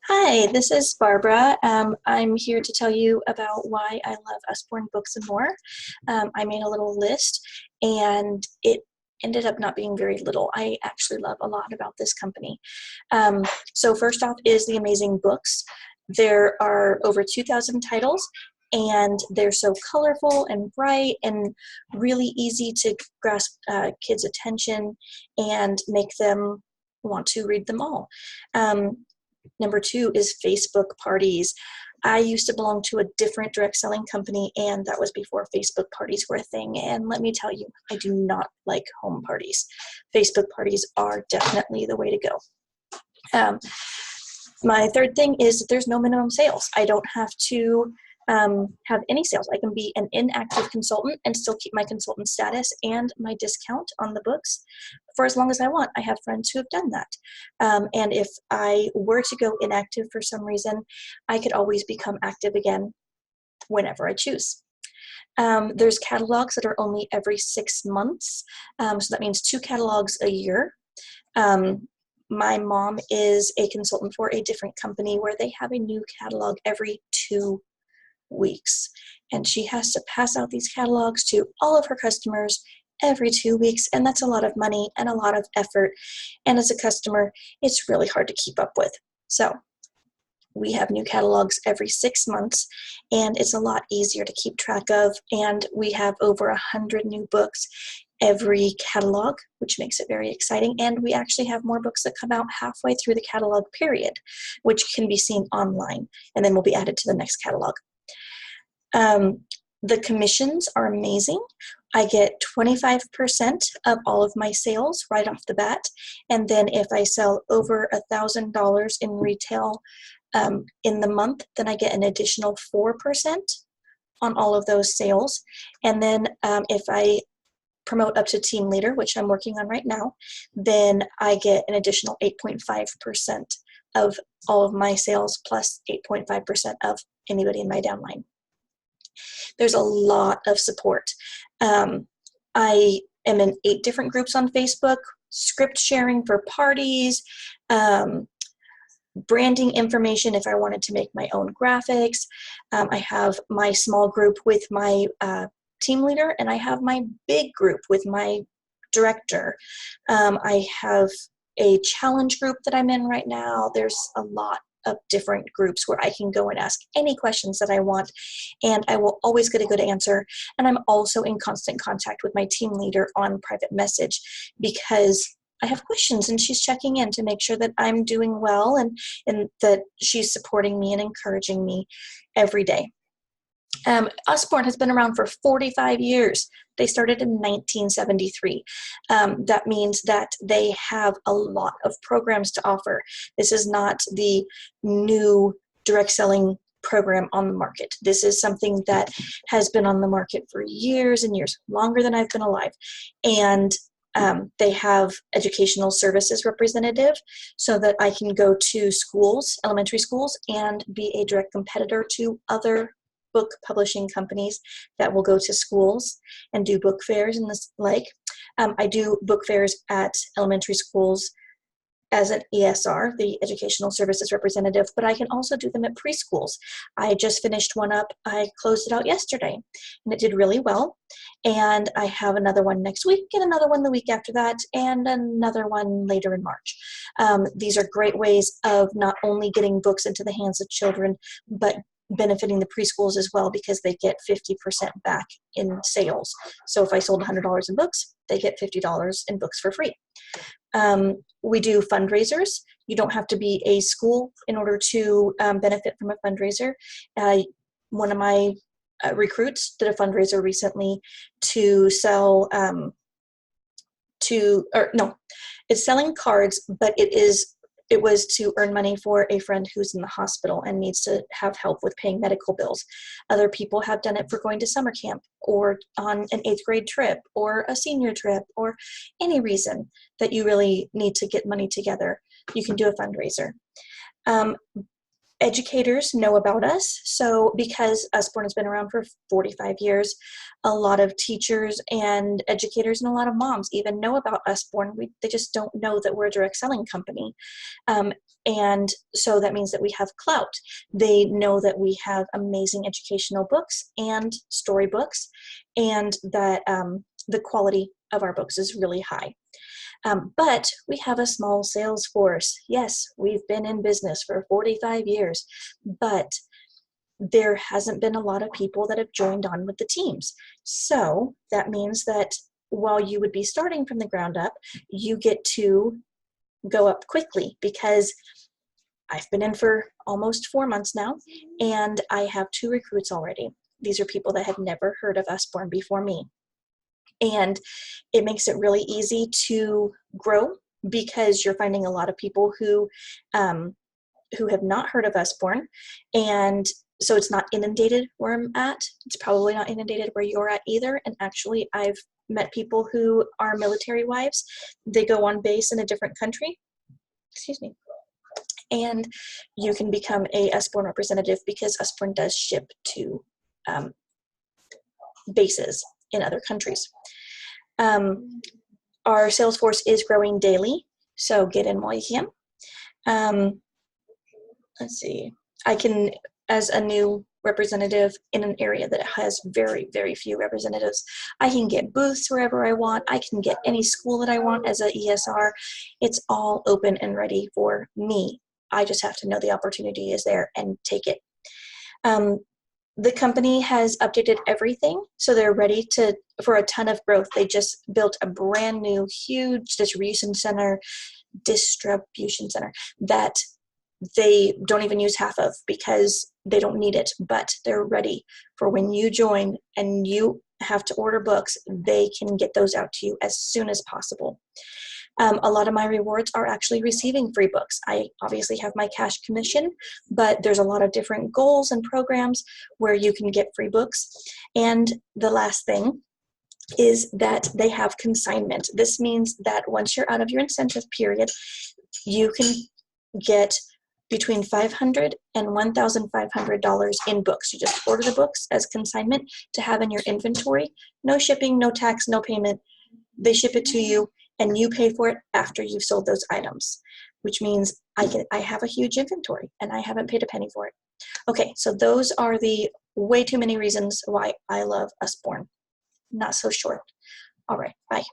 Hi, this is Barbara. I'm here to tell you about why I love Usborne Books and More. I made a little list and it ended up not being very little. I actually love a lot about this company. So first off is the amazing books. There are over 2,000 titles and they're so colorful and bright and really easy to grasp kids' attention and make them want to read them all. Number two is Facebook parties. I used to belong to a different direct selling company, and that was before Facebook parties were a thing. And let me tell you, I do not like home parties. Facebook parties are definitely the way to go. My third thing is that there's no minimum sales. I don't have to have any sales. I can be an inactive consultant and still keep my consultant status and my discount on the books for as long as I want. I have friends who have done that. And if I were to go inactive for some reason, I could always become active again whenever I choose. There's catalogs that are only every 6 months. So that means 2 catalogs a year. My mom is a consultant for a different company where they have a new catalog every 2 weeks, and she has to pass out these catalogs to all of her customers every 2 weeks, and that's a lot of money and a lot of effort, and as a customer it's really hard to keep up with. So we have new catalogs every 6 months, and it's a lot easier to keep track of, and we have over 100 new books every catalog, which makes it very exciting. And we actually have more books that come out halfway through the catalog period, which can be seen online, and then will be added to the next catalog. The commissions are amazing. I get 25% of all of my sales right off the bat. And then if I sell over $1,000 in retail in the month, then I get an additional 4% on all of those sales. And then if I promote up to team leader, which I'm working on right now, then I get an additional 8.5% of all of my sales plus 8.5% of anybody in my downline. There's a lot of support. I am in 8 different groups on Facebook, script sharing for parties, branding information if I wanted to make my own graphics. I have my small group with my team leader, and I have my big group with my director. I have a challenge group that I'm in right now. There's a lot of different groups where I can go and ask any questions that I want, and I will always get a good answer. And I'm also in constant contact with my team leader on private message because I have questions and she's checking in to make sure that I'm doing well and that she's supporting me and encouraging me every day. Usborne has been around for 45 years. They started in 1973. That means that they have a lot of programs to offer. This is not the new direct selling program on the market. This is something that has been on the market for years and years, longer than I've been alive. And they have educational services representative so that I can go to schools, elementary schools, and be a direct competitor to other book publishing companies that will go to schools and do book fairs and this like. I do book fairs at elementary schools as an ESR, the Educational Services Representative, but I can also do them at preschools. I just finished one up. I closed it out yesterday, and it did really well. And I have another one next week, and another one the week after that, and another one later in March. These are great ways of not only getting books into the hands of children, but benefiting the preschools as well, because they get 50% back in sales. So if I sold $100 in books, they get $50 in books for free. We do fundraisers. You don't have to be a school in order to benefit from a fundraiser. One of my recruits did a fundraiser recently to sell it's selling cards, but it was to earn money for a friend who's in the hospital and needs to have help with paying medical bills. Other people have done it for going to summer camp or on an 8th grade trip or a senior trip or any reason that you really need to get money together. You can do a fundraiser. Educators know about us. So because Usborne has been around for 45 years, a lot of teachers and educators and a lot of moms even know about Usborne. They just don't know that we're a direct selling company. And so that means that we have clout. They know that we have amazing educational books and storybooks, and that the quality of our books is really high. But we have a small sales force. Yes, we've been in business for 45 years, but there hasn't been a lot of people that have joined on with the teams. So that means that while you would be starting from the ground up, you get to go up quickly, because I've been in for almost 4 months now, and I have 2 recruits already. These are people that have never heard of Usborne before me. And it makes it really easy to grow, because you're finding a lot of people who have not heard of Usborne, and so it's not inundated where I'm at. It's probably not inundated where you're at either. And actually, I've met people who are military wives. They go on base in a different country. Excuse me. And you can become a Usborne representative, because Usborne does ship to bases in other countries. Our sales force is growing daily, so get in while you can. Let's see. I can, as a new representative in an area that has very, very few representatives, I can get booths wherever I want. I can get any school that I want as a ESR. It's all open and ready for me. I just have to know the opportunity is there and take it. The company has updated everything, so they're ready for a ton of growth. They just built a brand new, huge distribution center that they don't even use half of, because they don't need it, but they're ready for when you join and you have to order books, they can get those out to you as soon as possible. A lot of my rewards are actually receiving free books. I obviously have my cash commission, but there's a lot of different goals and programs where you can get free books. And the last thing is that they have consignment. This means that once you're out of your incentive period, you can get between $500 and $1,500 in books. You just order the books as consignment to have in your inventory. No shipping, no tax, no payment. They ship it to you, and you pay for it after you've sold those items, which means I have a huge inventory and I haven't paid a penny for it. Okay, so those are the way too many reasons why I love Usborne. Not so short. All right, bye.